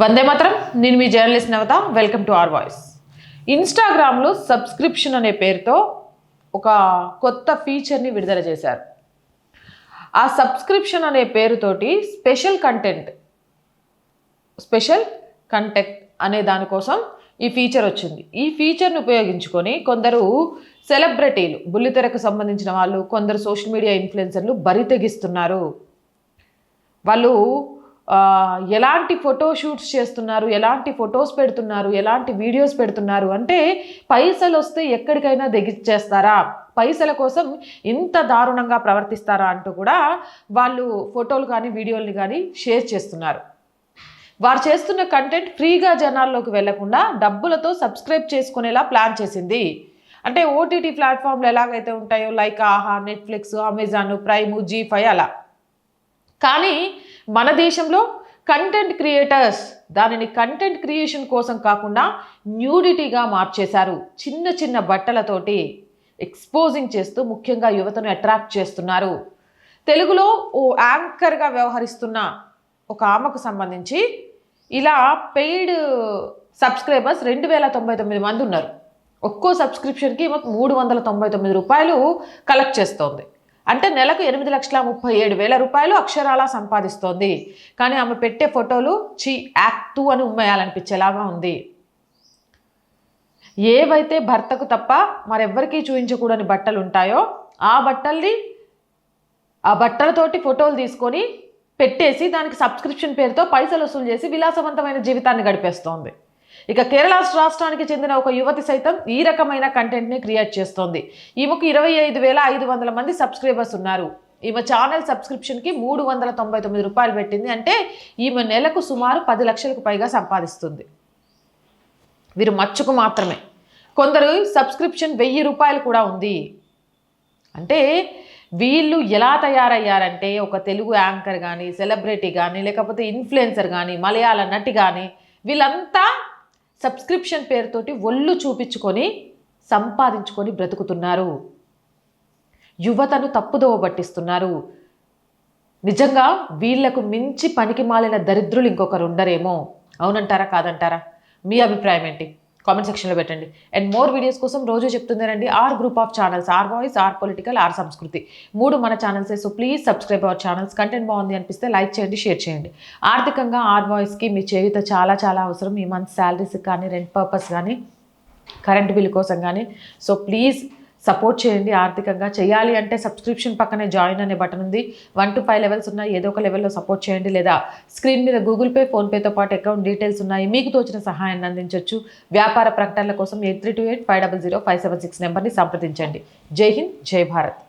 వందే మాత్రం. నేను మీ journalist Navata. Welcome to our voice. ఇన్స్టాగ్రామ్లో సబ్స్క్రిప్షన్ అనే పేరుతో ఒక కొత్త ఫీచర్ని విడుదల చేశారు. ఆ సబ్స్క్రిప్షన్ అనే పేరుతోటి స్పెషల్ కంటెంట్ అనే దానికోసం ఈ ఫీచర్ వచ్చింది. ఈ ఫీచర్ని ఉపయోగించుకొని కొందరు సెలబ్రిటీలు, బుల్లితెరకు సంబంధించిన వాళ్ళు, కొందరు సోషల్ మీడియా ఇన్ఫ్లుయెన్సర్లు బరి తెగిస్తున్నారు. వాళ్ళు ఎలాంటి ఫోటోషూట్స్ చేస్తున్నారు, ఎలాంటి ఫొటోస్ పెడుతున్నారు, ఎలాంటి వీడియోస్ పెడుతున్నారు అంటే పైసలు వస్తే ఎక్కడికైనా దిగిచ్చేస్తారా, పైసల కోసం ఇంత దారుణంగా ప్రవర్తిస్తారా అంటూ కూడా వాళ్ళు ఫోటోలు కానీ వీడియోలు కానీ షేర్ చేస్తున్నారు. వారు చేస్తున్న కంటెంట్ ఫ్రీగా జనాల్లోకి వెళ్లకుండా డబ్బులతో సబ్స్క్రైబ్ చేసుకునేలా ప్లాన్ చేసింది. అంటే ఓటీటీ ప్లాట్ఫామ్లు ఎలాగైతే ఉంటాయో లైక్ ఆహా, నెట్ఫ్లిక్స్, అమెజాన్, ప్రైమ్, జీ5 అలా. కానీ మన దేశంలో కంటెంట్ క్రియేటర్స్ దానిని కంటెంట్ క్రియేషన్ కోసం కాకుండా న్యూడిటీగా మార్చేశారు. చిన్న చిన్న బట్టలతోటి ఎక్స్పోజింగ్ చేస్తూ ముఖ్యంగా యువతను అట్రాక్ట్ చేస్తున్నారు. తెలుగులో ఓ యాంకర్గా వ్యవహరిస్తున్న ఒక ఆమెకు సంబంధించి ఇలా పెయిడ్ సబ్స్క్రైబర్స్ 2099 మంది ఉన్నారు. ఒక్కో సబ్స్క్రిప్షన్కి 399 రూపాయలు కలెక్ట్ చేస్తోంది. అంటే నెలకు 8,37,000 రూపాయలు అక్షరాలా సంపాదిస్తోంది. కానీ ఆమె పెట్టే ఫోటోలు యాక్టు అని ఉమ్మేయాలనిపించేలాగా ఉంది. ఏవైతే భర్తకు తప్ప మరెవ్వరికీ చూపించకూడని బట్టలు ఉంటాయో ఆ బట్టలతోటి ఫోటోలు తీసుకొని పెట్టేసి దానికి సబ్స్క్రిప్షన్ పేరుతో పైసలు వసూలు చేసి విలాసవంతమైన జీవితాన్ని గడిపేస్తోంది. ఇక కేరళ రాష్ట్రానికి చెందిన ఒక యువతి సైతం ఈ రకమైన కంటెంట్ని క్రియేట్ చేస్తోంది. ఈమెకు 25,500 మంది సబ్స్క్రైబర్స్ ఉన్నారు. ఈమె ఛానల్ సబ్స్క్రిప్షన్కి 399 రూపాయలు పెట్టింది. అంటే ఈమె నెలకు సుమారు 10 లక్షలకు పైగా సంపాదిస్తుంది. వీరు మచ్చుకు మాత్రమే. కొందరు సబ్స్క్రిప్షన్ 1000 రూపాయలు కూడా ఉంది. అంటే వీళ్ళు ఎలా తయారయ్యారంటే ఒక తెలుగు యాంకర్ కానీ, సెలబ్రిటీ కానీ, లేకపోతే ఇన్ఫ్లుయెన్సర్ కానీ, మలయాళ నటి కానీ వీళ్ళంతా సబ్స్క్రిప్షన్ పేరుతోటి ఒళ్ళు చూపించుకొని సంపాదించుకొని బ్రతుకుతున్నారు. యువతను తప్పుదోవ పట్టిస్తున్నారు. నిజంగా వీళ్లకు మించి పనికి మాలిన దరిద్రులు ఇంకొకరు ఉండరేమో. అవునంటారా కాదంటారా? మీ అభిప్రాయం ఏంటి? కామెంట్ సెక్షన్లో పెట్టండి. అండ్ మోర్ వీడియోస్ కోసం రోజు చెప్తుందేనండి our group of channels, our voice, our political, our Sanskriti 3 మన ఛానల్సే. So please subscribe our channels. Content బాగుంది అనిపిస్తే లైక్ చేయండి, షేర్ చేయండి. ఆర్థికంగా ఆర్ వాయిస్కి మీ చేయుత చాలా చాలా అవసరం. ఈ మంత్ శాలరీస్ కానీ, రెంట్ పర్పస్ కానీ, కరెంట్ బిల్ కోసం కానీ. సో ప్లీజ్ సపోర్ట్ చేయండి. ఆర్థికంగా చేయాలి అంటే సబ్స్క్రిప్షన్ పక్కనే జాయిన్ అనే బటన్ ఉంది. 1 to 5 లెవెల్స్ ఉన్నాయి. ఏదో ఒక లెవెల్లో సపోర్ట్ చేయండి. లేదా స్క్రీన్ మీద గూగుల్ పే, ఫోన్పేతో పాటు అకౌంట్ డీటెయిల్స్ ఉన్నాయి. మీకు తోచిన సహాయాన్ని అందించవచ్చు. వ్యాపార ప్రకటనల కోసం 8328500576 నెంబర్ని సంప్రదించండి. జై హింద్, జై భారత్.